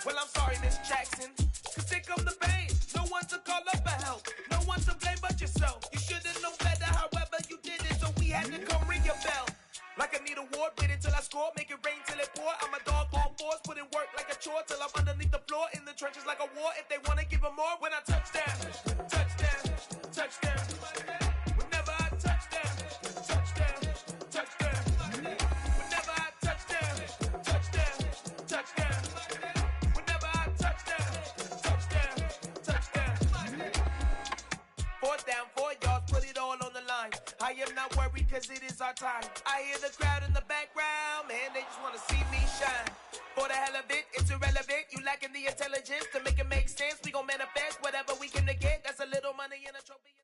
Well, I'm sorry, Miss Jackson. Cause here come the pain. No one to call up for help. No one to blame but yourself. You should've known better, however you did it. So we had to come ring your bell. Like I need a ward, wait until I score. Make it rain till it pour. I'm a dog on force, put in work like a chore. Till I'm underneath the floor, in the trenches like a war. If they wanna give them more, when I touch down, touchdown, touchdown. Whenever I touch down, touchdown, touchdown. Whenever I touch down, touchdown, touchdown. Whenever I touch down, touchdown, touchdown. 4th down, 4 yards, put it all on the line. I am not worried cause it is our time. I hear the crowd in the background, man, they just wanna see me shine. For the hell of it, it's irrelevant. You lacking the intelligence to make it make sense. We gon' manifest whatever we can get. That's a little money in a trophy.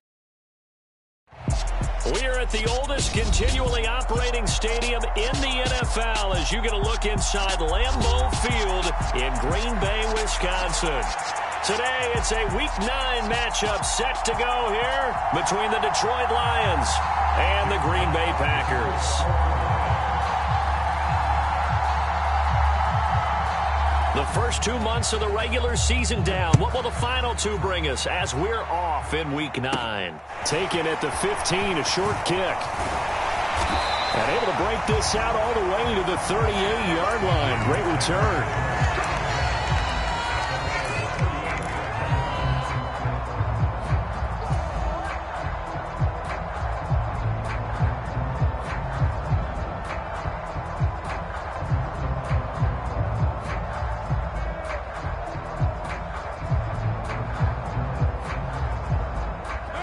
We are at the oldest continually operating stadium in the NFL as you get a look inside Lambeau Field in Green Bay, Wisconsin. Today, it's a Week 9 matchup set to go here between the Detroit Lions and the Green Bay Packers. The first 2 months of the regular season down. What will the final 2 bring us as we're off in Week 9? Taken at the 15, a short kick. And able to break this out all the way to the 38-yard line. Great return.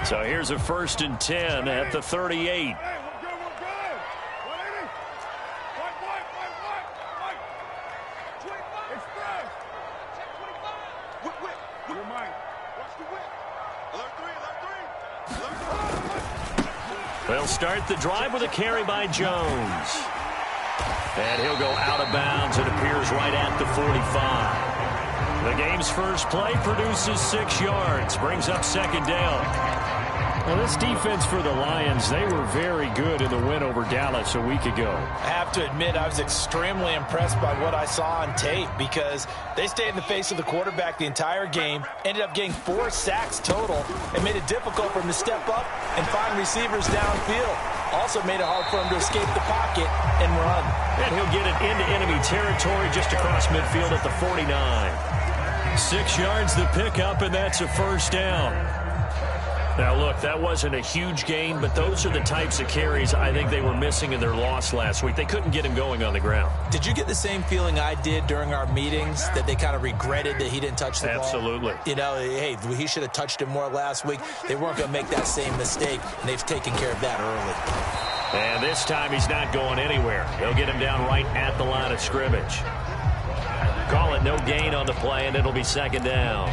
So here's a 1st and 10 at the 38. They'll start the drive with a carry by Jones. And he'll go out of bounds. It appears right at the 45. The game's first play produces 6 yards. Brings up 2nd down. Well, this defense for the Lions, they were very good in the win over Dallas a week ago. I have to admit, I was extremely impressed by what I saw on tape because they stayed in the face of the quarterback the entire game, ended up getting 4 sacks total, and made it difficult for him to step up and find receivers downfield. Also made it hard for him to escape the pocket and run. And he'll get it into enemy territory just across midfield at the 49. 6 yards the pickup, and that's a 1st down. Now, look, that wasn't a huge gain, but those are the types of carries I think they were missing in their loss last week. They couldn't get him going on the ground. Did you get the same feeling I did during our meetings, that they kind of regretted that he didn't touch the ball? Absolutely. You know, hey, he should have touched it more last week. They weren't going to make that same mistake, and they've taken care of that early. And this time he's not going anywhere. They'll get him down right at the line of scrimmage. Call it no gain on the play, and it'll be 2nd down.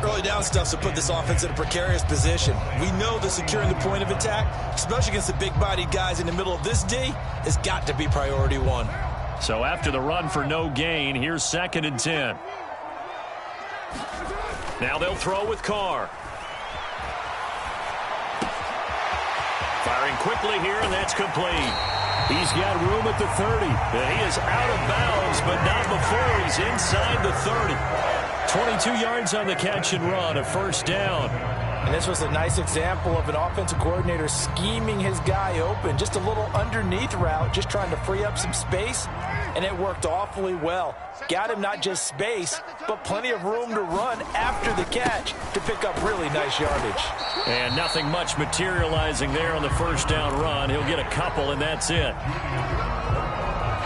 Early down stuff to put this offense in a precarious position. We know that securing the point of attack, especially against the big-bodied guys in the middle of this D, has got to be priority 1. So after the run for no gain, here's 2nd and 10. Now they'll throw with Carr. Firing quickly here, and that's complete. He's got room at the 30. And he is out of bounds, but not before he's inside the 30. 22 yards on the catch and run, a 1st down. And this was a nice example of an offensive coordinator scheming his guy open. Just a little underneath route, just trying to free up some space, and it worked awfully well. Got him not just space, but plenty of room to run after the catch to pick up really nice yardage. And nothing much materializing there on the 1st down run. He'll get a couple, and that's it.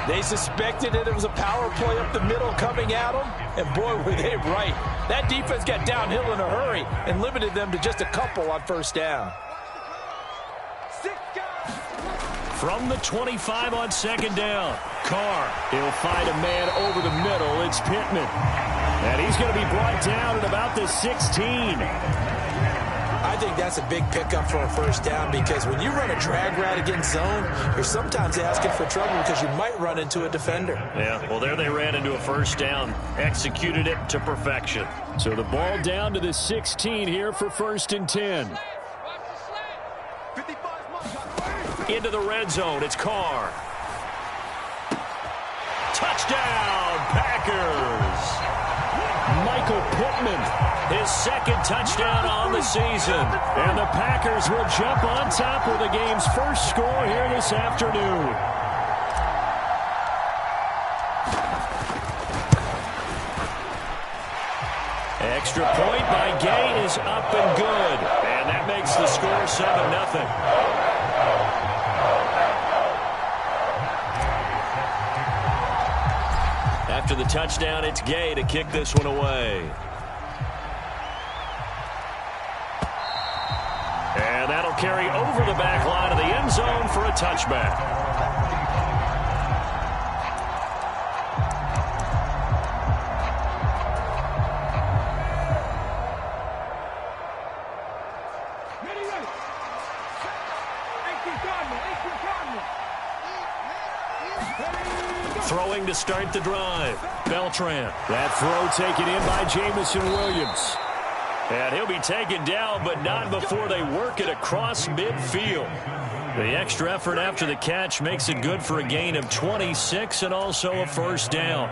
They suspected that it was a power play up the middle coming at them, and boy, were they right. That defense got downhill in a hurry and limited them to just a couple on 1st down. From the 25 on 2nd down, Carr. He'll find a man over the middle. It's Pittman. And he's going to be brought down at about the 16. I think that's a big pickup for a 1st down because when you run a drag route against zone, you're sometimes asking for trouble because you might run into a defender. Yeah, well, there they ran into a 1st down, executed it to perfection. So the ball down to the 16 here for 1st and 10. Into the red zone, it's Carr. Touchdown, Packers. Packers. Michael Pittman, his second touchdown on the season. And the Packers will jump on top with the game's first score here this afternoon. Extra point by Gay is up and good. And that makes the score 7-0. After the touchdown, it's Gay to kick this one away. And that'll carry over the back line of the end zone for a touchback. Throwing to start the drive. Beltran. That throw taken in by Jamison Williams. And he'll be taken down, but not before they work it across midfield. The extra effort after the catch makes it good for a gain of 26 and also a first down.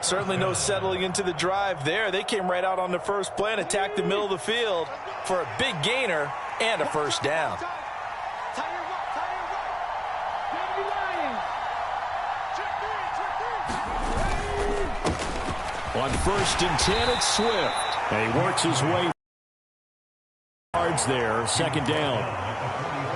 Certainly no settling into the drive there. They came right out on the first play and attacked the middle of the field for a big gainer and a first down. On 1st and 10, it's Swift. And he works his way yards there, second down.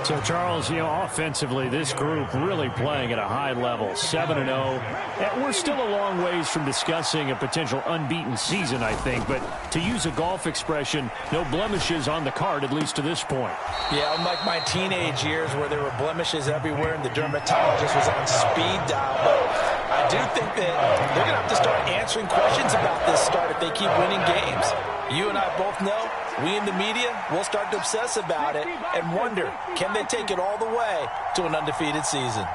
So, Charles, offensively, this group really playing at a high level, 7-0. And we're still a long ways from discussing a potential unbeaten season, I think. But to use a golf expression, no blemishes on the card, at least to this point. Yeah, unlike my teenage years where there were blemishes everywhere and the dermatologist was on speed dial. But I do think that they're going to have to start answering questions about this start if they keep winning games. You and I both know, we in the media will start to obsess about it and wonder, can they take it all the way to an undefeated season?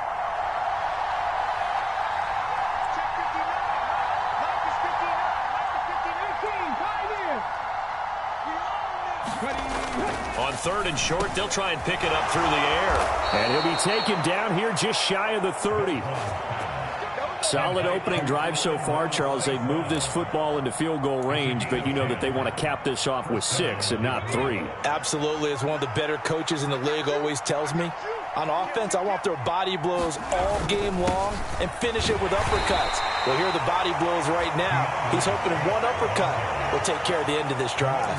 On 3rd and short, they'll try and pick it up through the air. And he'll be taken down here just shy of the 30. Solid opening drive so far, Charles. They've moved this football into field goal range, but you know that they want to cap this off with 6 and not 3. Absolutely. As one of the better coaches in the league always tells me, on offense, I want their body blows all game long and finish it with uppercuts. Well, here are the body blows right now. He's hoping one uppercut will take care of the end of this drive.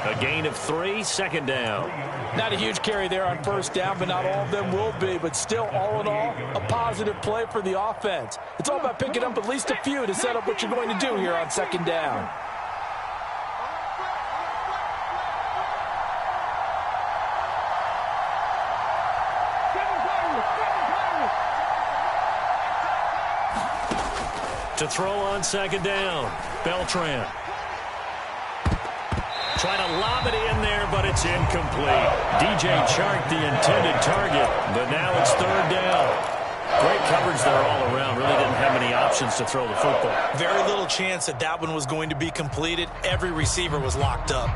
A gain of 3, second down. Not a huge carry there on first down, but not all of them will be. But still, all in all, a positive play for the offense. It's all about picking up at least a few to set up what you're going to do here on second down. To throw on second down, Beltran. Trying to lob it in there, but it's incomplete. DJ Chark, the intended target, but now it's 3rd down. Great coverage there all around. Really didn't have many options to throw the football. Very little chance that that one was going to be completed. Every receiver was locked up.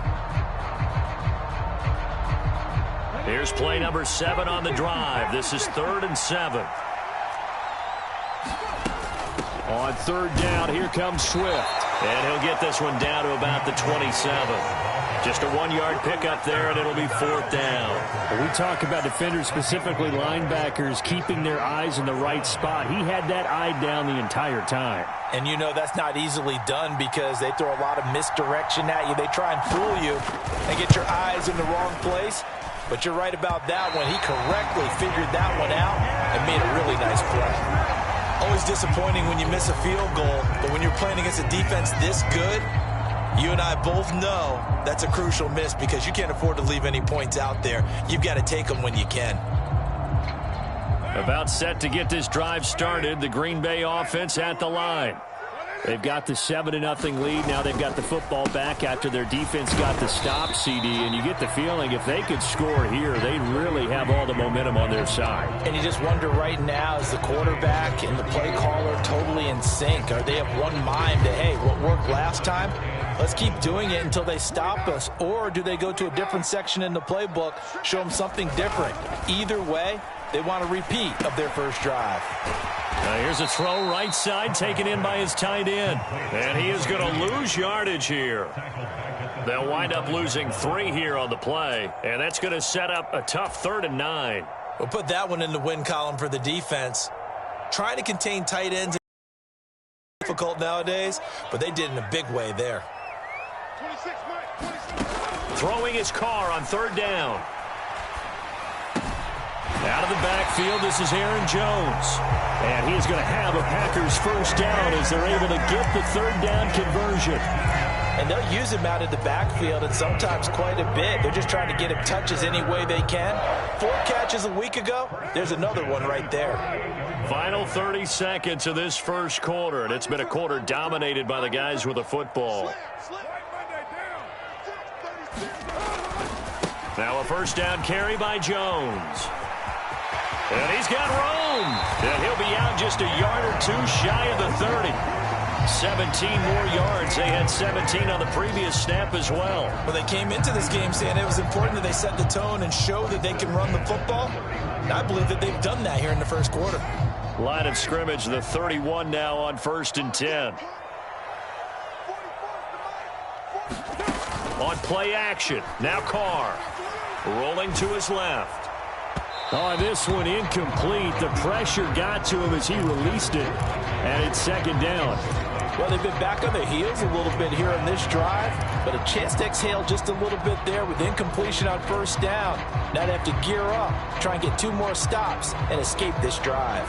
Here's play number 7 on the drive. This is 3rd and 7. On 3rd down, here comes Swift. And he'll get this one down to about the 27. Just a 1-yard pickup there, and it'll be 4th down. When we talk about defenders, specifically linebackers, keeping their eyes in the right spot. He had that eye down the entire time. And you know that's not easily done because they throw a lot of misdirection at you. They try and fool you and get your eyes in the wrong place. But you're right about that one. He correctly figured that one out and made a really nice play. Always disappointing when you miss a field goal, but when you're playing against a defense this good, you and I both know that's a crucial miss because you can't afford to leave any points out there. You've got to take them when you can. About set to get this drive started, the Green Bay offense at the line. They've got the 7-0 lead. Now they've got the football back after their defense got the stop, CD. And you get the feeling if they could score here, they'd really have all the momentum on their side. And you just wonder right now, is the quarterback and the play caller totally in sync? Are they of one mind to, hey, what worked last time? Let's keep doing it until they stop us. Or do they go to a different section in the playbook, show them something different? Either way, they want a repeat of their first drive. Here's a throw right side taken in by his tight end. And he is going to lose yardage here. They'll wind up losing 3 here on the play. And that's going to set up a tough 3rd and 9. We'll put that one in the win column for the defense. Trying to contain tight ends is difficult nowadays, but they did in a big way there. Throwing his car on 3rd down. Out of the backfield, this is Aaron Jones. And he is going to have a Packers first down as they're able to get the 3rd down conversion. And they'll use him out of the backfield, and sometimes quite a bit. They're just trying to get him touches any way they can. 4 catches a week ago. There's another one right there. Final 30 seconds of this first quarter, and it's been a quarter dominated by the guys with the football. Now a first down carry by Jones. And he's got room. And he'll be out just a yard or 2 shy of the 30. 17 more yards. They had 17 on the previous snap as well. Well, they came into this game saying it was important that they set the tone and show that they can run the football. And I believe that they've done that here in the first quarter. Line of scrimmage, the 31 now on 1st and 10. On play action, now Carr. Rolling to his left. Oh, this one incomplete. The pressure got to him as he released it. And it's 2nd down. Well, they've been back on their heels a little bit here on this drive, but a chance to exhale just a little bit there with incompletion on 1st down. Now they have to gear up, try and get 2 more stops, and escape this drive.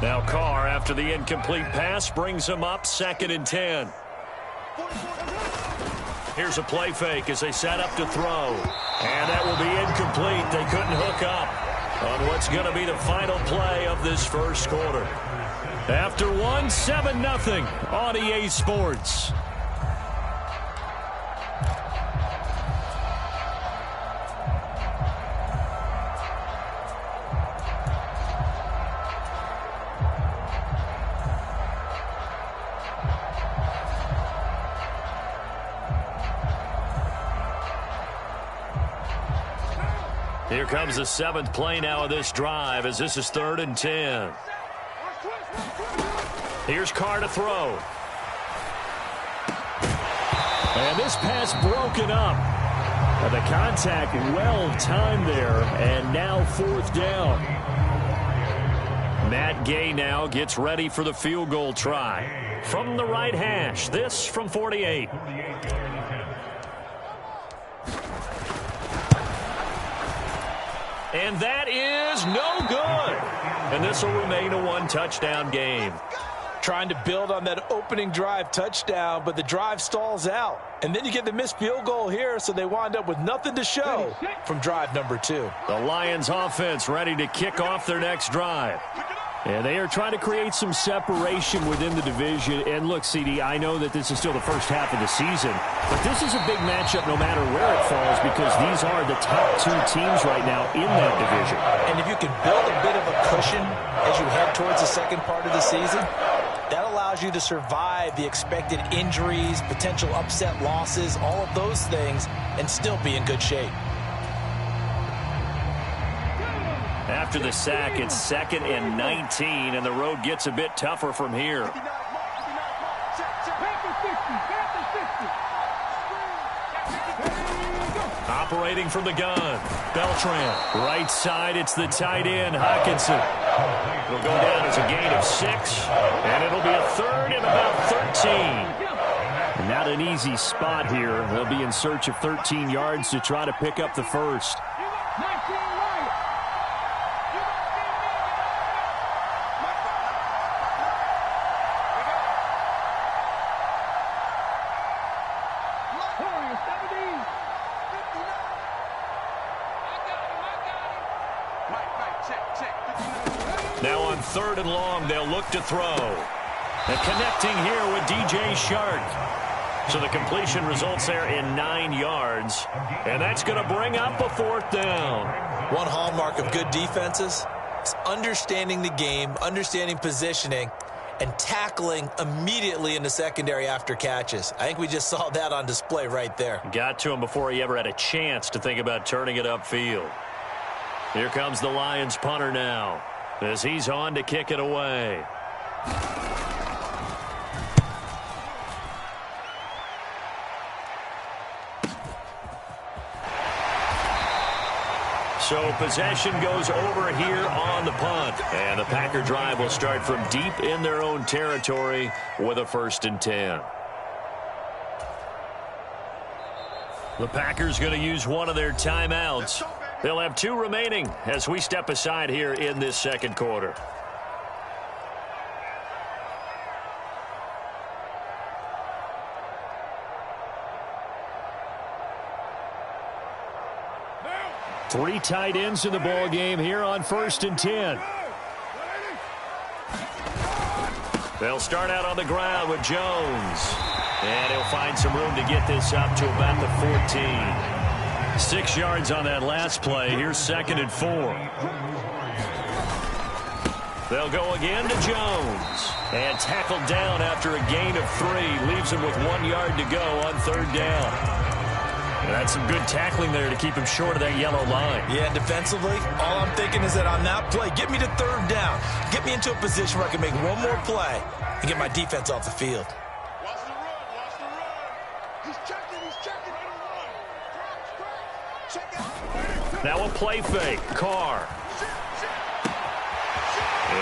Now Carr, after the incomplete pass, brings him up 2nd and 10. Here's a play fake as they set up to throw. And that will be incomplete. They couldn't hook up on what's going to be the final play of this first quarter. After 1, 7-0 on EA Sports. Here comes the 7th play now of this drive as this is 3rd and 10. Here's Carr to throw. And this pass broken up. And the contact well timed there. And now 4th down. Matt Gay now gets ready for the field goal try. From the right hash, this from 48. And that is no good. And this will remain a 1-touchdown game. Trying to build on that opening drive touchdown, but the drive stalls out. And then you get the missed field goal here, so they wind up with nothing to show from drive number 2. The Lions offense ready to kick off their next drive. And they are trying to create some separation within the division. And look, CD, I know that this is still the first half of the season, but this is a big matchup no matter where it falls because these are the top 2 teams right now in that division. And if you can build a bit of a cushion as you head towards the second part of the season, that allows you to survive the expected injuries, potential upset losses, all of those things, and still be in good shape. After the sack, it's 2nd and 19, and the road gets a bit tougher from here. Operating from the gun, Beltran. Right side, it's the tight end, Hockenson. It'll go down as a gain of 6, and it'll be a 3rd and about 13. And not an easy spot here. They'll be in search of 13 yards to try to pick up the first. Now on 3rd and long, they'll look to throw. And connecting here with DJ Shark. So the completion results there in 9 yards. And that's going to bring up a 4th down. One hallmark of good defenses is understanding the game, understanding positioning, and tackling immediately in the secondary after catches. I think we just saw that on display right there. Got to him before he ever had a chance to think about turning it upfield. Here comes the Lions punter now as he's on to kick it away. So possession goes over here on the punt. And the Packer drive will start from deep in their own territory with a 1st and 10. The Packers going to use one of their timeouts. They'll have 2 remaining as we step aside here in this second quarter. Three tight ends in the ball game here on 1st and 10. They'll start out on the ground with Jones. And he'll find some room to get this up to about the 14. 6 yards on that last play. Here's 2nd and 4. They'll go again to Jones. And tackled down after a gain of 3. Leaves him with 1 yard to go on 3rd down. That's some good tackling there to keep him short of that yellow line. Yeah, defensively, all I'm thinking is that on that play, get me to 3rd down. Get me into a position where I can make one more play and get my defense off the field. Watch the run. Watch the run. He's checking. Check it. Now a play fake. Carr.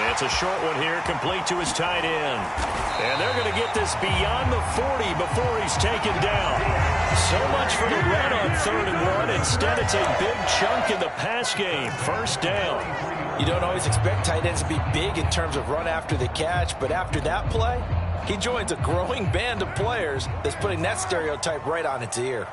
It's a short one here, complete to his tight end. And they're going to get this beyond the 40 before he's taken down. So much for the run on 3rd and 1. Instead, it's a big chunk in the pass game. 1st down. You don't always expect tight ends to be big in terms of run after the catch, but after that play, he joins a growing band of players that's putting that stereotype right on its ear.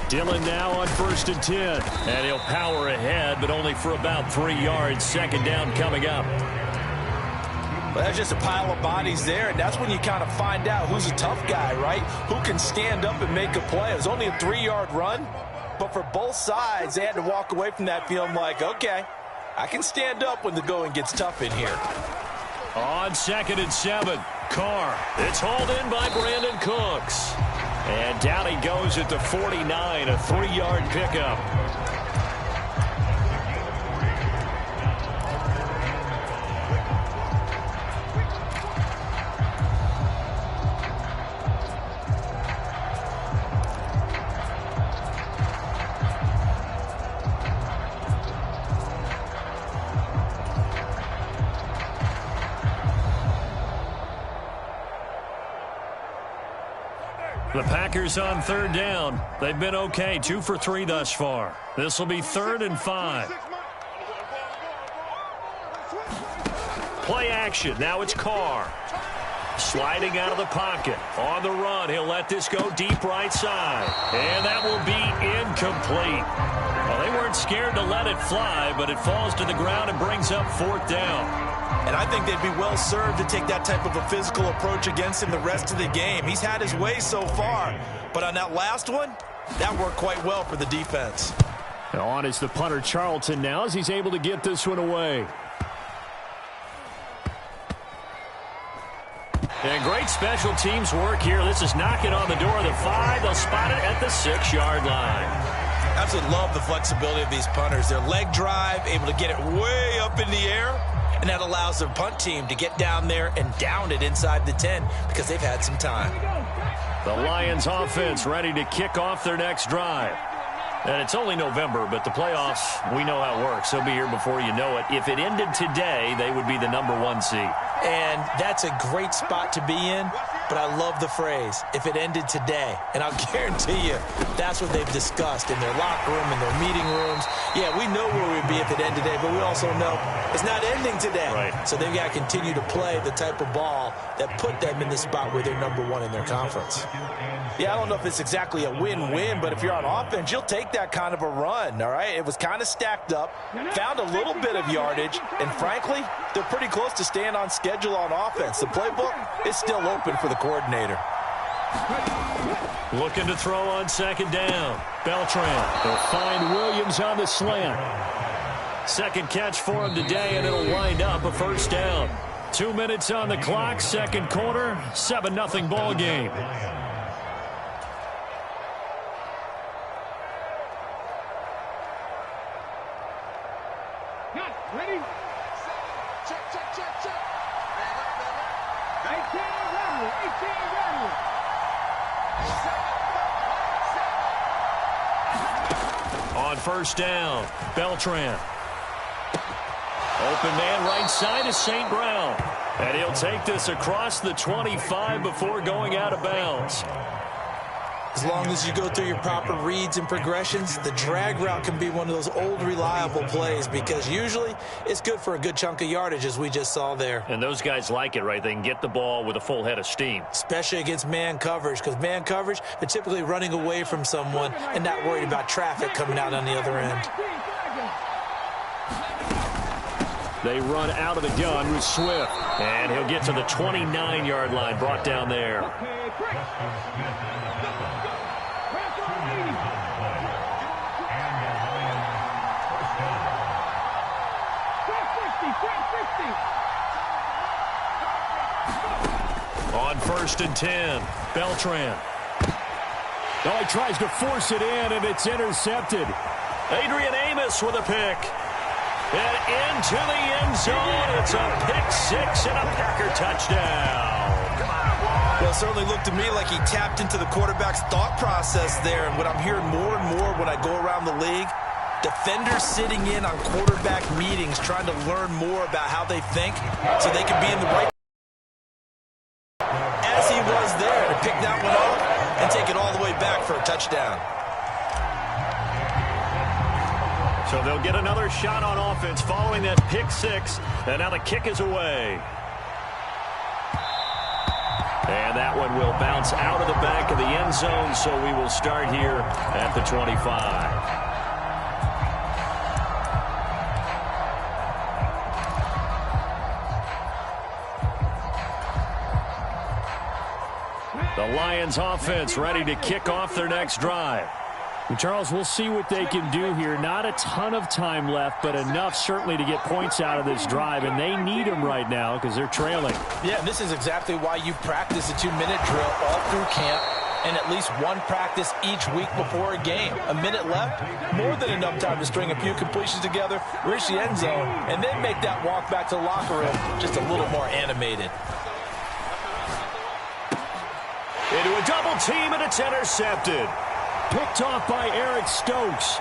Dillon now on 1st and 10. And he'll power ahead, but only for about 3 yards. 2nd down coming up. Well, that's just a pile of bodies there, and that's when you kind of find out who's a tough guy, right? Who can stand up and make a play. It was only a 3-yard run, but for both sides, they had to walk away from that feeling like, okay, I can stand up when the going gets tough in here. On 2nd and 7, Carr. It's hauled in by Brandon Cooks. And down he goes at the 49, a 3-yard pickup. The Packers on 3rd down. They've been okay, 2 for 3 thus far. This will be 3rd and 5. Play action. Now it's Carr. Sliding out of the pocket. On the run, he'll let this go deep right side. And that will be incomplete. Well, they weren't scared to let it fly, but it falls to the ground and brings up 4th down. And I think they'd be well served to take that type of a physical approach against him the rest of the game. He's had his way so far. But on that last one, that worked quite well for the defense. And on is the punter Charlton now as he's able to get this one away. And great special teams work here. This is knocking on the door of the 5. They'll spot it at the 6-yard line. Absolutely love the flexibility of these punters. Their leg drive, able to get it way up in the air, and that allows their punt team to get down there and down it inside the 10 because they've had some time. The Lions offense ready to kick off their next drive. And it's only November, but the playoffs, we know how it works. They'll be here before you know it. If it ended today, they would be the #1 seed. And that's a great spot to be in, but I love the phrase, if it ended today. And I'll guarantee you, that's what they've discussed in their locker room, in their meeting rooms. Yeah, we know where we'd be if it ended today, but we also know it's not ending today. Right. So they've got to continue to play the type of ball that put them in the spot where they're #1 in their conference. Yeah, I don't know if it's exactly a win-win, but if you're on offense, you'll take that kind of a run, all right? It was kind of stacked up, found a little bit of yardage, and frankly, they're pretty close to staying on schedule on offense. The playbook is still open for the coordinator. Looking to throw on 2nd down. Beltran. They'll find Williams on the slant. Second catch for him today, and it'll wind up a 1st down. 2 minutes on the clock, second quarter, 7-0 ball game. Check, check, check, check. 18 rattle, 18 rattle. On first down, Beltran. Open man right side is St. Brown. And he'll take this across the 25 before going out of bounds. As long as you go through your proper reads and progressions, the drag route can be one of those old reliable plays because usually it's good for a good chunk of yardage as we just saw there. And those guys like it, right? They can get the ball with a full head of steam. Especially against man coverage because man coverage, they're typically running away from someone and not worried about traffic coming out on the other end. They run out of the gun with Swift. And he'll get to the 29-yard line, brought down there. On first and 10, Beltran. Oh, he tries to force it in, and it's intercepted. Adrian Amos with a pick. And into the end zone. It's a pick six and a Packer touchdown. Well, it certainly looked to me like he tapped into the quarterback's thought process there. And what I'm hearing more and more when I go around the league, defenders sitting in on quarterback meetings trying to learn more about how they think so they can be in the right. As he was there to pick that one off and take it all the way back for a touchdown. So they'll get another shot on offense following that pick six. And now the kick is away. And that one will bounce out of the back of the end zone, so we will start here at the 25. The Lions offense ready to kick off their next drive. And Charles, we'll see what they can do here. Not a ton of time left, but enough certainly to get points out of this drive, and they need them right now because they're trailing. Yeah, and this is exactly why you practice a 2-minute drill all through camp and at least one practice each week before a game. A minute left, more than enough time to string a few completions together, reach the end zone, and then make that walk back to the locker room just a little more animated. Into a double team, and it's intercepted. Picked off by Eric Stokes.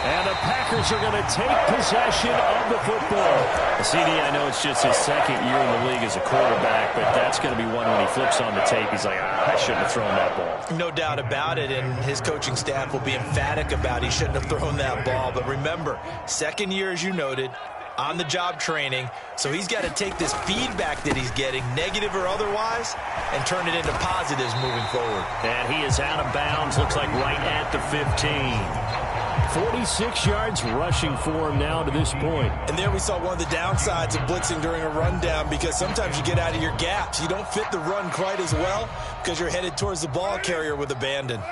And the Packers are going to take possession of the football. CD, I know it's just his second year in the league as a quarterback, but that's going to be one when he flips on the tape. He's like, I shouldn't have thrown that ball. No doubt about it, and his coaching staff will be emphatic about he shouldn't have thrown that ball. But remember, second year, as you noted, on-the-job training, so he's got to take this feedback that he's getting, negative or otherwise, and turn it into positives moving forward. And he is out of bounds, looks like right at the 15. 46 yards rushing for him now to this point. And there we saw one of the downsides of blitzing during a rundown because sometimes you get out of your gaps. You don't fit the run quite as well because you're headed towards the ball carrier with abandon.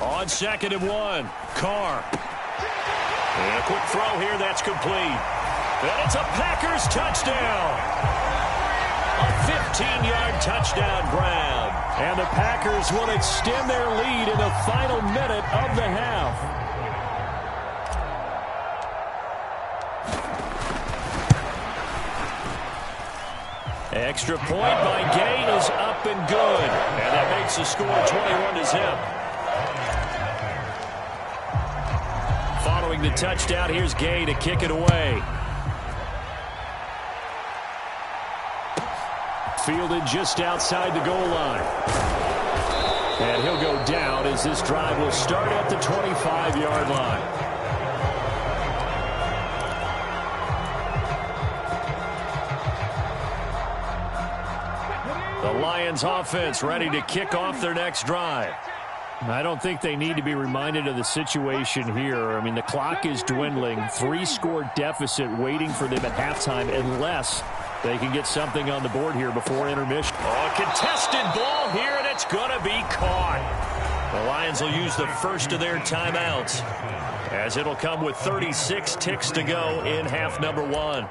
On second and 1, Carr. And a quick throw here, that's complete. And it's a Packers touchdown. A 15-yard touchdown grab. And the Packers will extend their lead in the final minute of the half. Extra point by Gay is up and good. And that makes the score 21-0. Following the touchdown, here's Gay to kick it away. Fielded just outside the goal line. And he'll go down as this drive will start at the 25-yard line. The Lions offense ready to kick off their next drive. I don't think they need to be reminded of the situation here. I mean, the clock is dwindling. 3-score deficit waiting for them at halftime unless they can get something on the board here before intermission. Oh, a contested ball here, and it's going to be caught. The Lions will use the first of their timeouts as it'll come with 36 ticks to go in half number 1.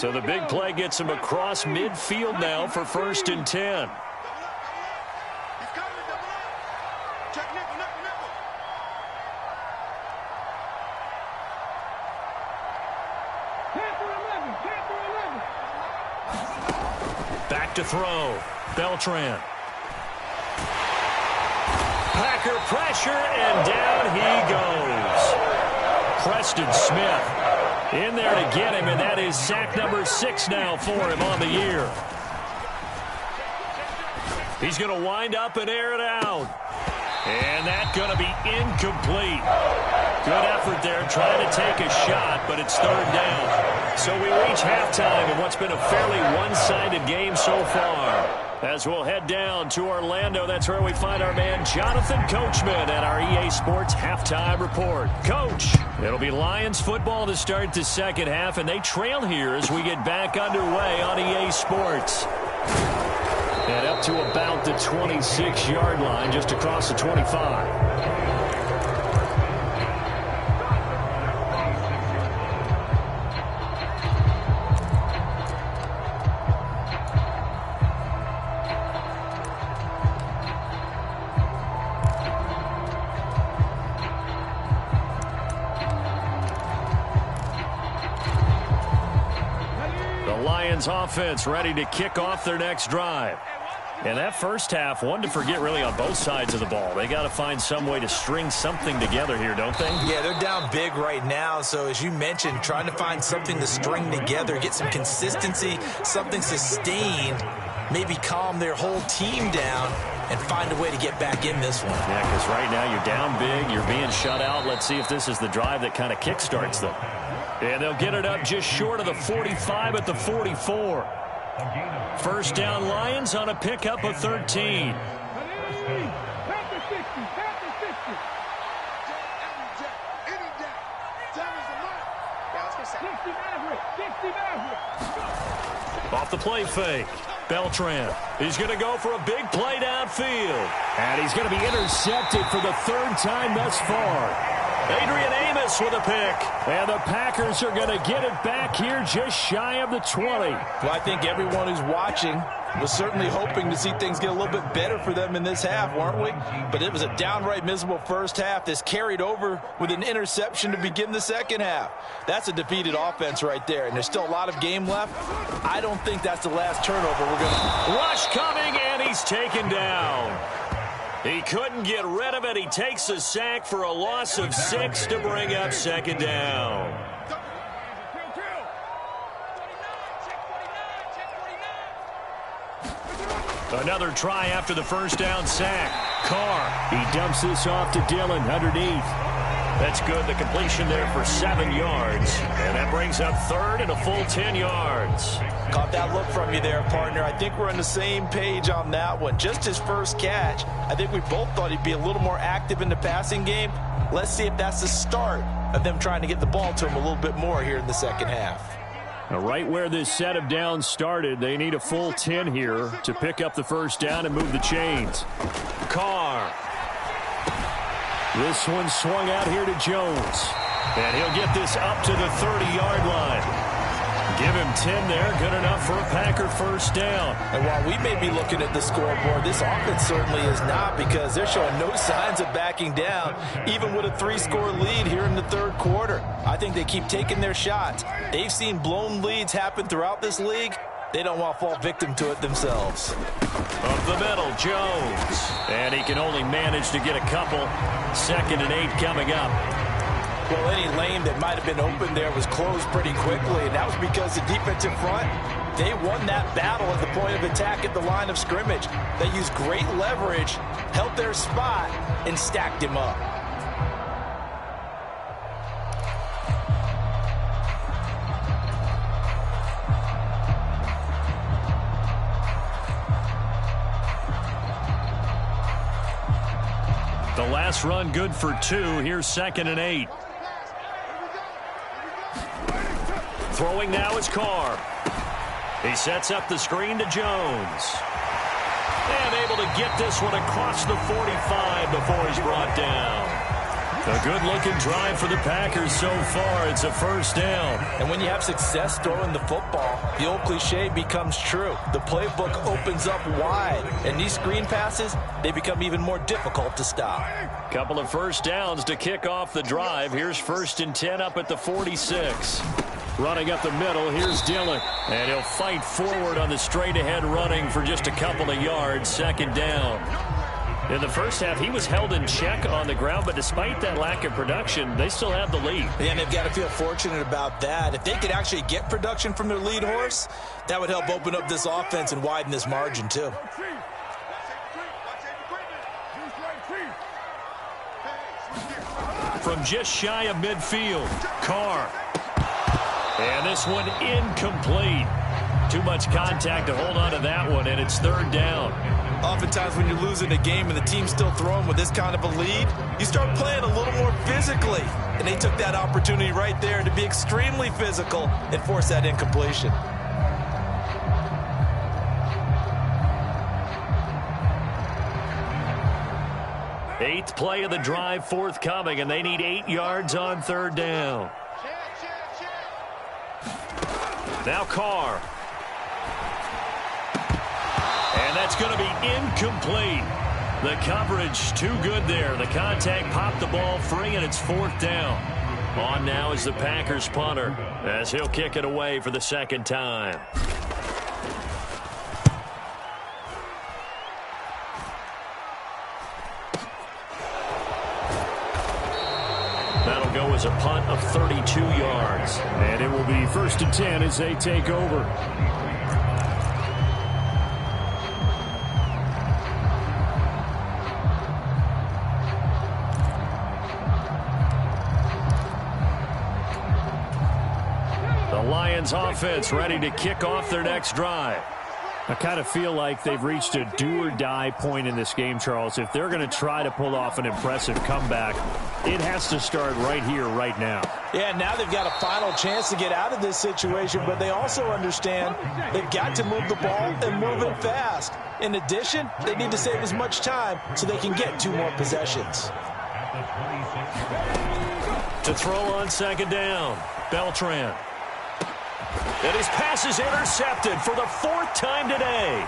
So the big play gets him across midfield now for 1st and 10. Back to throw. Beltran. Packer pressure, and down he goes. Preston Smith in there to get him, and that is sack number 6 now for him on the year. He's going to wind up and air it out. And that's going to be incomplete. Good effort there trying to take a shot, but it's 3rd down. So we reach halftime in what's been a fairly one-sided game so far. As we'll head down to Orlando, that's where we find our man Jonathan Coachman at our EA Sports Halftime Report. Coach, it'll be Lions football to start the second half, and they trail here as we get back underway on EA Sports. And up to about the 26-yard line, just across the 25. Offense ready to kick off their next drive. And that first half, one to forget really on both sides of the ball. They got to find some way to string something together here, don't they? Yeah, they're down big right now. So as you mentioned, trying to find something to string together, get some consistency, something sustained, maybe calm their whole team down and find a way to get back in this one. Yeah, because right now you're down big, you're being shut out. Let's see if this is the drive that kind of kickstarts them. And they'll get it up just short of the 45 at the 44. First down Lions on a pickup of 13. Off the play fake. Beltran. He's going to go for a big play downfield. And he's going to be intercepted for the 3rd time thus far. Adrian Amos with a pick. And the Packers are going to get it back here just shy of the 20. Well, I think everyone who's watching was certainly hoping to see things get a little bit better for them in this half, weren't we? But it was a downright miserable first half. This carried over with an interception to begin the second half. That's a defeated offense right there, and there's still a lot of game left. I don't think that's the last turnover we're going to... Rush coming, and he's taken down. He couldn't get rid of it. He takes a sack for a loss of 6 to bring up 2nd down. Another try after the first down sack. Carr. He dumps this off to Dillon underneath. That's good. The completion there for 7 yards. And that brings up 3rd and a full 10 yards. Caught that look from you there, partner. I think we're on the same page on that one. Just his first catch. I think we both thought he'd be a little more active in the passing game. Let's see if that's the start of them trying to get the ball to him a little bit more here in the second half. Now, right where this set of downs started, they need a full 10 here to pick up the first down and move the chains. Carr. This one swung out here to Jones. And he'll get this up to the 30-yard line. Give him 10 there. Good enough for a Packer first down. And while we may be looking at the scoreboard, this offense certainly is not, because they're showing no signs of backing down, even with a 3-score lead here in the 3rd quarter. I think they keep taking their shots. They've seen blown leads happen throughout this league. They don't want to fall victim to it themselves. Up the middle, Jones. And he can only manage to get a couple. 2nd and 8 coming up. Well, any lane that might have been open there was closed pretty quickly, and that was because the defensive front, they won that battle at the point of attack at the line of scrimmage. They used great leverage, held their spot, and stacked him up. The last run good for 2. Here's 2nd and 8. Throwing now is Carr. He sets up the screen to Jones. And able to get this one across the 45 before he's brought down. A good-looking drive for the Packers so far. It's a first down. And when you have success throwing the football, the old cliche becomes true. The playbook opens up wide, and these screen passes, they become even more difficult to stop. Couple of first downs to kick off the drive. Here's 1st and 10 up at the 46. Running up the middle, here's Dillon. And he'll fight forward on the straight-ahead running for just a couple of yards. 2nd down. In the first half, he was held in check on the ground, but despite that lack of production, they still have the lead. And they've got to feel fortunate about that. If they could actually get production from their lead horse, that would help open up this offense and widen this margin, too. From just shy of midfield, Carr. And this one incomplete. Too much contact to hold on to that one, and it's 3rd down. Oftentimes when you're losing a game and the team's still throwing with this kind of a lead, you start playing a little more physically. And they took that opportunity right there to be extremely physical and force that incompletion. Eighth play of the drive forthcoming, and they need 8 yards on 3rd down. Now Carr. And that's going to be incomplete. The coverage too good there. The contact popped the ball free, and it's 4th down. On now is the Packers punter as he'll kick it away for the 2nd time. That'll go as a punt of 32 yards. And it will be 1st and 10 as they take over. Lions offense ready to kick off their next drive. I kind of feel like they've reached a do-or-die point in this game, Charles. If they're going to try to pull off an impressive comeback, it has to start right here, right now. Yeah, now they've got a final chance to get out of this situation, but they also understand they've got to move the ball and move it fast. In addition, they need to save as much time so they can get 2 more possessions. To throw on 2nd down, Beltran. And his pass is intercepted for the 4th time today.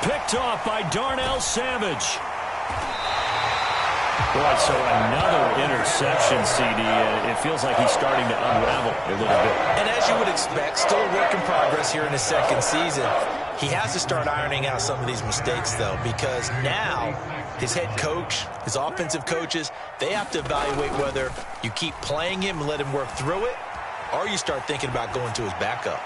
Picked off by Darnell Savage. Boy, so another interception, CD. It feels like he's starting to unravel a little bit. And as you would expect, still a work in progress here in his 2nd season. He has to start ironing out some of these mistakes, though, because now his head coach, his offensive coaches, they have to evaluate whether you keep playing him and let him work through it, or you start thinking about going to his backup.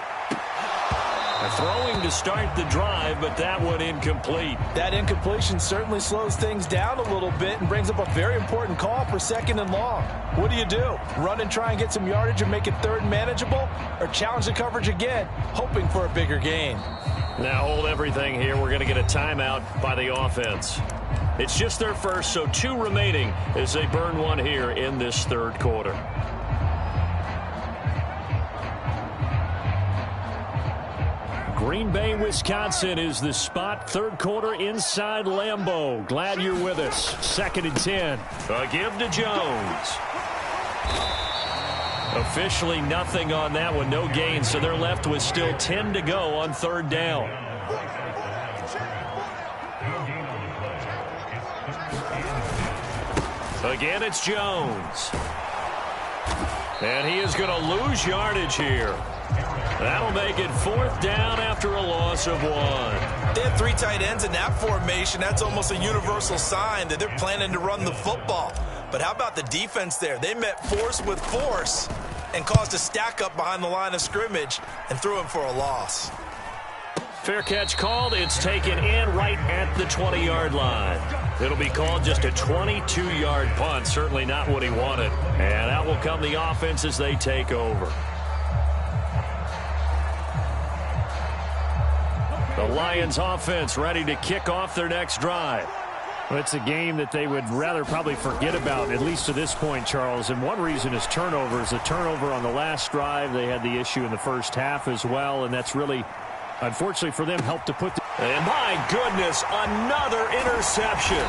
Throwing to start the drive, but that one incomplete. That incompletion certainly slows things down a little bit and brings up a very important call for 2nd and long. What do? Run and try and get some yardage and make it 3rd and manageable, or challenge the coverage again, hoping for a bigger gain? Now hold everything here. We're going to get a timeout by the offense. It's just their first, so 2 remaining as they burn one here in this 3rd quarter. Green Bay, Wisconsin is the spot. 3rd quarter inside Lambeau. Glad you're with us. 2nd and 10. A give to Jones. Officially nothing on that one. No gain, so they're left with still 10 to go on 3rd down. Again, it's Jones. And he is going to lose yardage here. That'll make it 4th down after a loss of 1. They have 3 tight ends in that formation. That's almost a universal sign that they're planning to run the football. But how about the defense there? They met force with force and caused a stack up behind the line of scrimmage and threw him for a loss. Fair catch called. It's taken in right at the 20-yard line. It'll be called just a 22-yard punt. Certainly not what he wanted. And out will come the offense as they take over. The Lions offense ready to kick off their next drive. Well, it's a game that they would rather probably forget about, at least to this point, Charles. And one reason is turnovers. A turnover on the last drive. They had the issue in the first half as well, and that's really, unfortunately for them, helped to put the... And my goodness, another interception.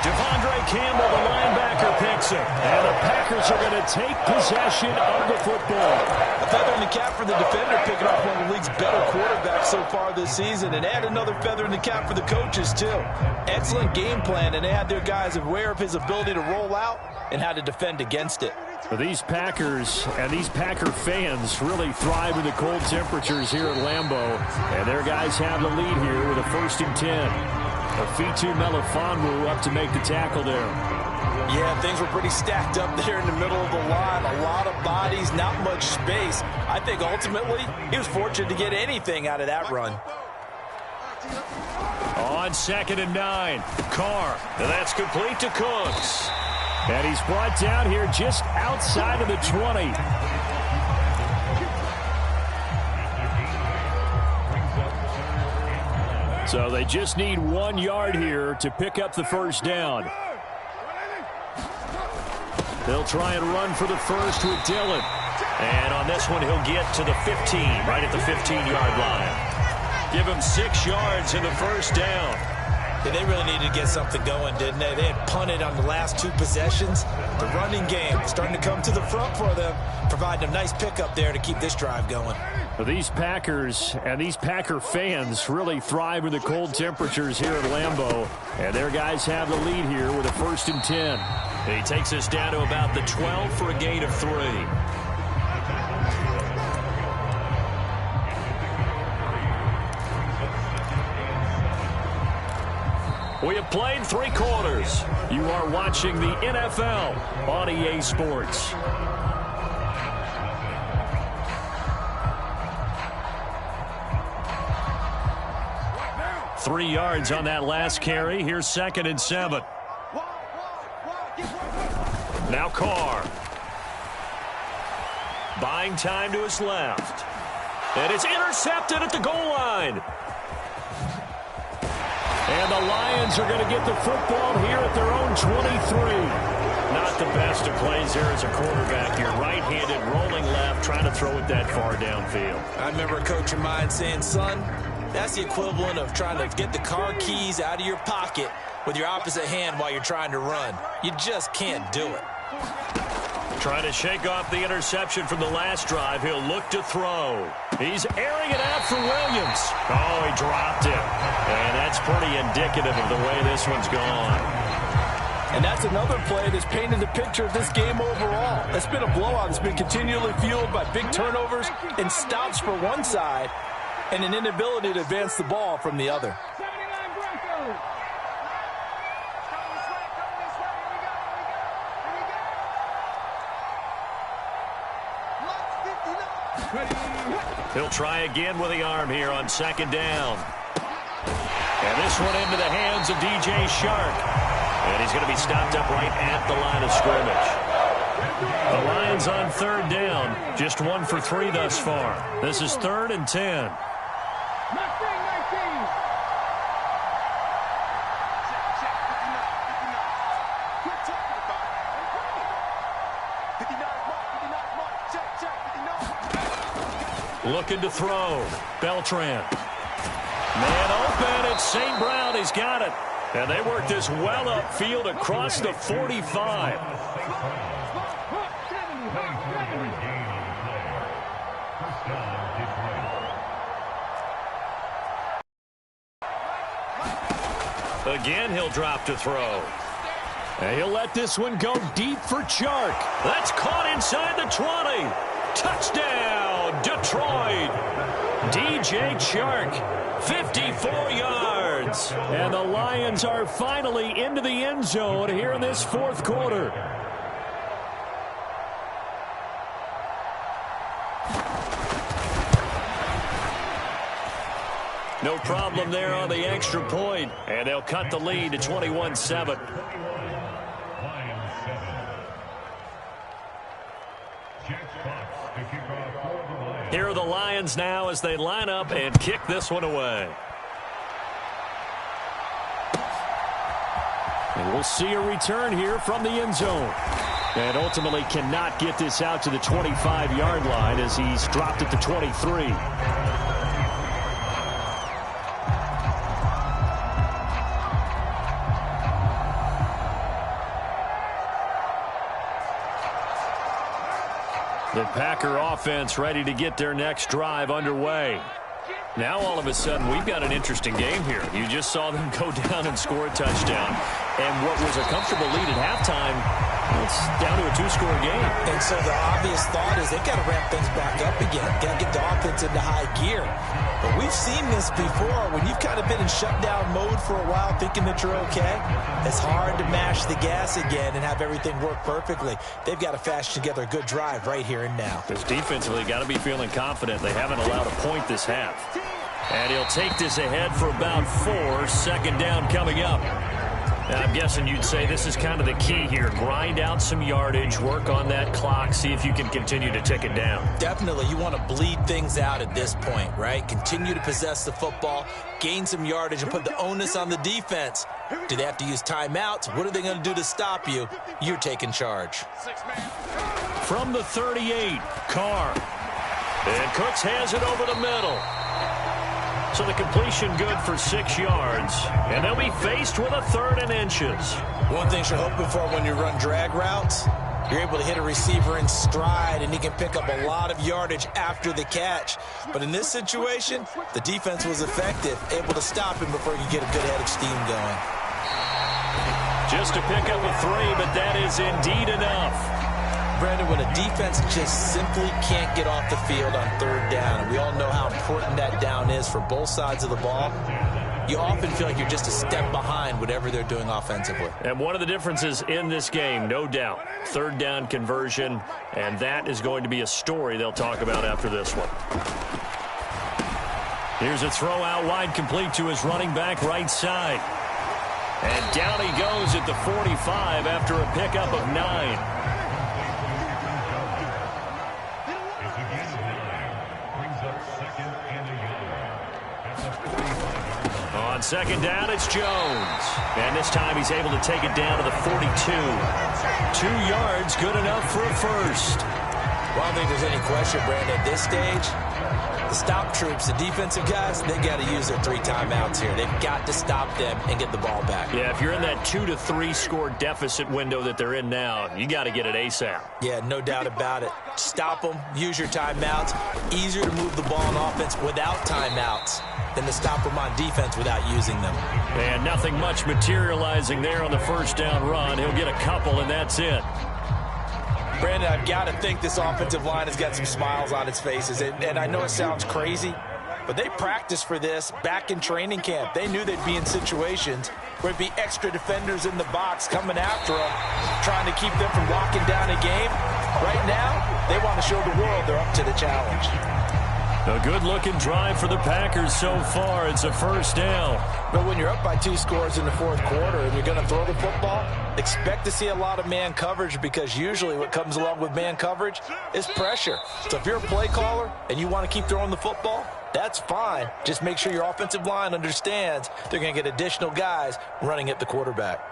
Devondre Campbell, the linebacker, picks it. And the Packers are going to take possession of the football. A feather in the cap for the defender, picking off one of the league's better quarterbacks so far this season. And add another feather in the cap for the coaches, too. Excellent game plan, and they had their guys aware of his ability to roll out and how to defend against it. But these Packers and these Packer fans really thrive in the cold temperatures here at Lambeau. And their guys have the lead here with a 1st and 10. Afitu Melifonwu up to make the tackle there. Yeah, things were pretty stacked up there in the middle of the line. A lot of bodies, not much space. I think ultimately he was fortunate to get anything out of that run. On 2nd and 9, Carr. And that's complete to Cooks. And he's brought down here just outside of the 20. So they just need 1 yard here to pick up the 1st down. They'll try and run for the first with Dillon. And on this one, he'll get to the 15, right at the 15-yard line. Give him 6 yards in the 1st down. Yeah, they really needed to get something going, didn't they? They had punted on the last 2 possessions. The running game starting to come to the front for them, providing a nice pickup there to keep this drive going. Well, these Packers and these Packer fans really thrive in the cold temperatures here at Lambeau. And their guys have the lead here with a 1st and 10. He takes us down to about the 12 for a gain of 3. We have played 3 quarters. You are watching the NFL on EA Sports. Three yards on that last carry. Here's 2nd and 7. Now Carr. Buying time to his left. And it's intercepted at the goal line. And the Lions are going to get the football here at their own 23. Not the best of plays here as a quarterback. You're right-handed, rolling left, trying to throw it that far downfield. I remember a coach of mine saying, son, that's the equivalent of trying to get the car keys out of your pocket with your opposite hand while you're trying to run. You just can't do it. Trying to shake off the interception from the last drive. He'll look to throw. He's airing it out for Williams. Oh, he dropped it. And that's pretty indicative of the way this one's gone. And that's another play that's painted the picture of this game overall. It's been a blowout. It's been continually fueled by big turnovers and stops for one side and an inability to advance the ball from the other. He'll try again with the arm here on 2nd down. And this one into the hands of DJ Shark. And he's going to be stopped up right at the line of scrimmage. The Lions on 3rd down. Just 1 for 3 thus far. This is 3rd and 10. Looking to throw. Beltran. Man open. It's St. Brown. He's got it. And they work this well upfield across the 45. Again, he'll drop to throw. And he'll let this one go deep for Chark. That's caught inside the 20. Touchdown, Detroit. DJ Chark, 54 yards. And the Lions are finally into the end zone here in this 4th quarter. No problem there on the extra point. And they'll cut the lead to 21-7. Here are the Lions now as they line up and kick this one away. And we'll see a return here from the end zone. And ultimately cannot get this out to the 25-yard line as he's dropped at the 23. The Packer offense ready to get their next drive underway. Now all of a sudden we've got an interesting game here. You just saw them go down and score a touchdown. And what was a comfortable lead at halftime, it's down to a 2-score game. And so the obvious thought is they've got to ramp things back up again. Got to get the offense into high gear. But we've seen this before. When you've kind of been in shutdown mode for a while thinking that you're okay, it's hard to mash the gas again and have everything work perfectly. They've got to fashion together a good drive right here and now. Because defensively, got to be feeling confident. They haven't allowed a point this half. And he'll take this ahead for about 4. Second down coming up. Now, I'm guessing you'd say this is kind of the key here. Grind out some yardage, work on that clock, see if you can continue to tick it down. Definitely. You want to bleed things out at this point, right? Continue to possess the football, gain some yardage, and put the onus on the defense. Do they have to use timeouts? What are they going to do to stop you? You're taking charge. From the 38, Carr. And Cooks has it over the middle. So the completion good for 6 yards. And they'll be faced with a 3rd and inches. One thing you're hoping for when you run drag routes, you're able to hit a receiver in stride, and he can pick up a lot of yardage after the catch. But in this situation, the defense was effective, able to stop him before you get a good head of steam going. Just to pick up a 3, but that is indeed enough. Brandon, when a defense just simply can't get off the field on 3rd down, and we all know how important that down is for both sides of the ball, you often feel like you're just a step behind whatever they're doing offensively. And one of the differences in this game, no doubt, 3rd down conversion, and that is going to be a story they'll talk about after this one. Here's a throw out wide, complete to his running back right side. And down he goes at the 45 after a pickup of 9. On second down, it's Jones. And this time he's able to take it down to the 42. 2 yards, good enough for a first. Well, I don't think there's any question, Brandon, at this stage, the stop troops, the defensive guys, they got to use their 3 timeouts here. They've got to stop them and get the ball back. Yeah, if you're in that 2 to 3 score deficit window that they're in now, you got to get it ASAP. Yeah, no doubt about it. Stop them, use your timeouts. Easier to move the ball on offense without timeouts than to stop them on defense without using them. And nothing much materializing there on the first down run. He'll get a couple, and that's it. Brandon, I've got to think this offensive line has got some smiles on its faces. And I know it sounds crazy, but they practiced for this back in training camp. They knew they'd be in situations where there'd be extra defenders in the box coming after them, trying to keep them from locking down a game. Right now, they want to show the world they're up to the challenge. A good-looking drive for the Packers so far. It's a first down. But when you're up by 2 scores in the 4th quarter and you're going to throw the football, expect to see a lot of man coverage, because usually what comes along with man coverage is pressure. So if you're a play caller and you want to keep throwing the football, that's fine. Just make sure your offensive line understands they're going to get additional guys running at the quarterback.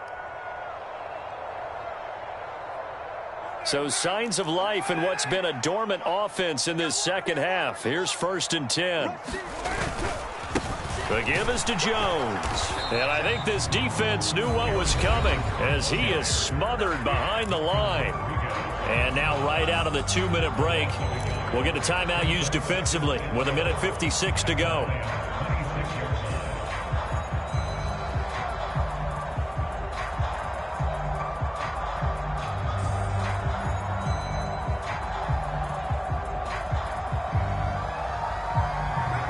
So signs of life in what's been a dormant offense in this second half. Here's 1st and 10. The give is to Jones. And I think this defense knew what was coming as he is smothered behind the line. And now right out of the 2-minute break, we'll get a timeout used defensively with 1:56 to go.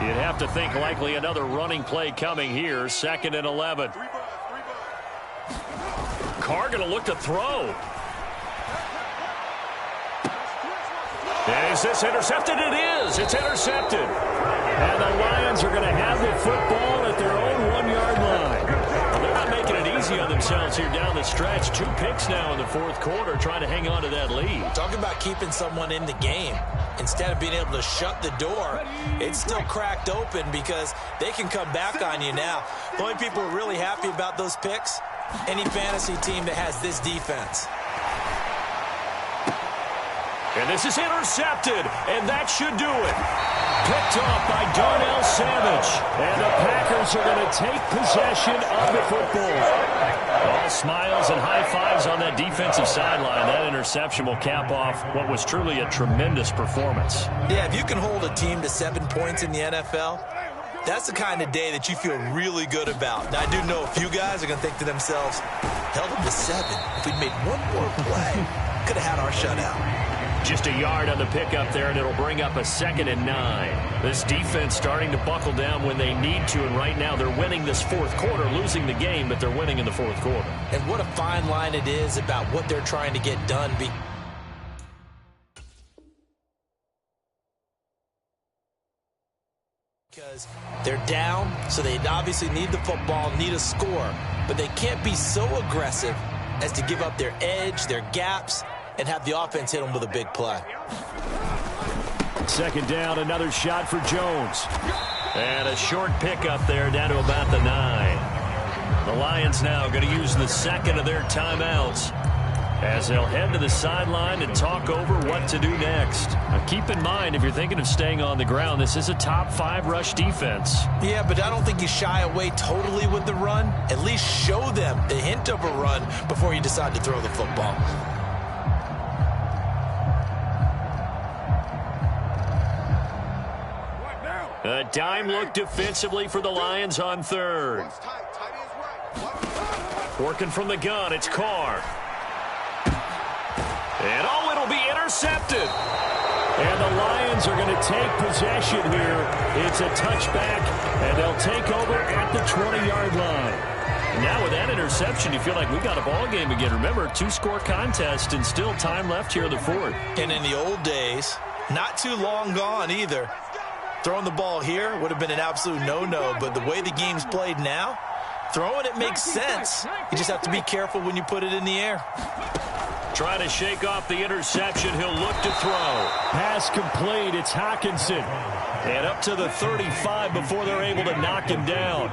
You'd have to think likely another running play coming here. 2nd and 11. Carr going to look to throw. Is this intercepted? It is. It's intercepted. And the Lions are going to have the football at their own 1-yard line. Well, they're not making it easy on themselves here down the stretch. 2 picks now in the 4th quarter, trying to hang on to that lead. Talking about keeping someone in the game. Instead of being able to shut the door, it's still cracked open because they can come back on you now. The only people who are really happy about those picks, any fantasy team that has this defense. And this is intercepted, and that should do it. Picked off by Darnell Savage. And the Packers are going to take possession of the football. All smiles and high fives on that defensive sideline. That interception will cap off what was truly a tremendous performance. Yeah, if you can hold a team to 7 points in the NFL, that's the kind of day that you feel really good about. Now, I do know a few guys are going to think to themselves, held them to 7. If we'd made one more play, could have had our shutout. Just a yard on the pickup there, and it'll bring up a 2nd and 9. This defense starting to buckle down when they need to, and right now they're winning this fourth quarter, losing the game, but they're winning in the fourth quarter. And what a fine line it is about what they're trying to get done. Because they're down, so they obviously need the football, need a score, but they can't be so aggressive as to give up their edge, their gaps, and have the offense hit them with a big play. 2nd down, another shot for Jones. And a short pickup there down to about the 9. The Lions now going to use the 2nd of their timeouts as they'll head to the sideline and talk over what to do next. Now keep in mind, if you're thinking of staying on the ground, this is a top 5 rush defense. Yeah, but I don't think you shy away totally with the run. At least show them the hint of a run before you decide to throw the football. A dime look defensively for the Lions on 3rd. Working from the gun, it's Carr. And it'll be intercepted. And the Lions are going to take possession here. It's a touchback, and they'll take over at the 20-yard line. Now with that interception, you feel like we got a ball game again. Remember, 2-score contest and still time left here in the 4th. And in the old days, not too long gone either, throwing the ball here would have been an absolute no-no, but the way the game's played now, throwing it makes sense. You just have to be careful when you put it in the air. Trying to shake off the interception. He'll look to throw. Pass complete. It's Hockenson. And up to the 35 before they're able to knock him down.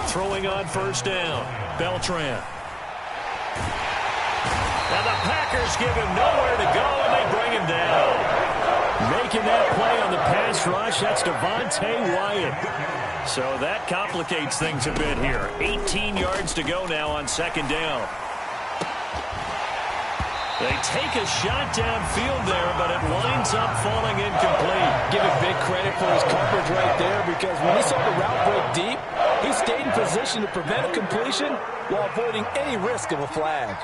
Throwing on 1st down. Beltran. Now the Packers give him nowhere to go, and they bring him down. Making that play on the pass rush, that's Devontae Wyatt. So that complicates things a bit here. 18 yards to go now on 2nd down. They take a shot downfield there, but it winds up falling incomplete. Give him big credit for his coverage right there, because when he saw the route break deep, he stayed in position to prevent a completion while avoiding any risk of a flag.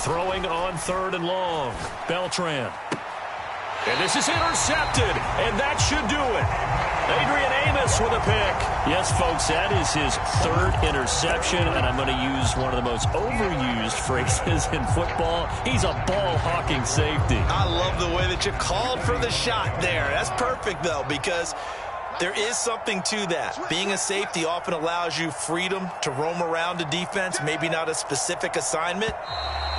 Throwing on 3rd and long. Beltran. And this is intercepted, and that should do it. Adrian Amos with a pick. Yes, folks, that is his 3rd interception, and I'm going to use one of the most overused phrases in football. He's a ball-hawking safety. I love the way that you called for the shot there. That's perfect, though, because there is something to that. Being a safety often allows you freedom to roam around a defense, maybe not a specific assignment.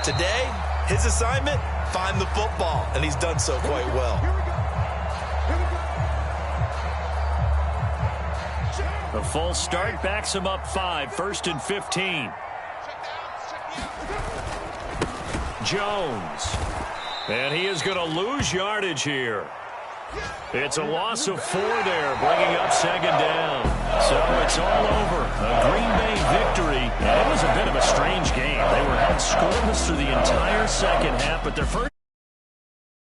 Today, his assignment, find the football, and he's done so quite well. The false start backs him up 5, 1st and 15. Jones. And he is going to lose yardage here. It's a loss of 4 there, bringing up 2nd down. So it's all over. A Green Bay victory. And it was a bit of a strange game. They were held scoreless through the entire second half, but their first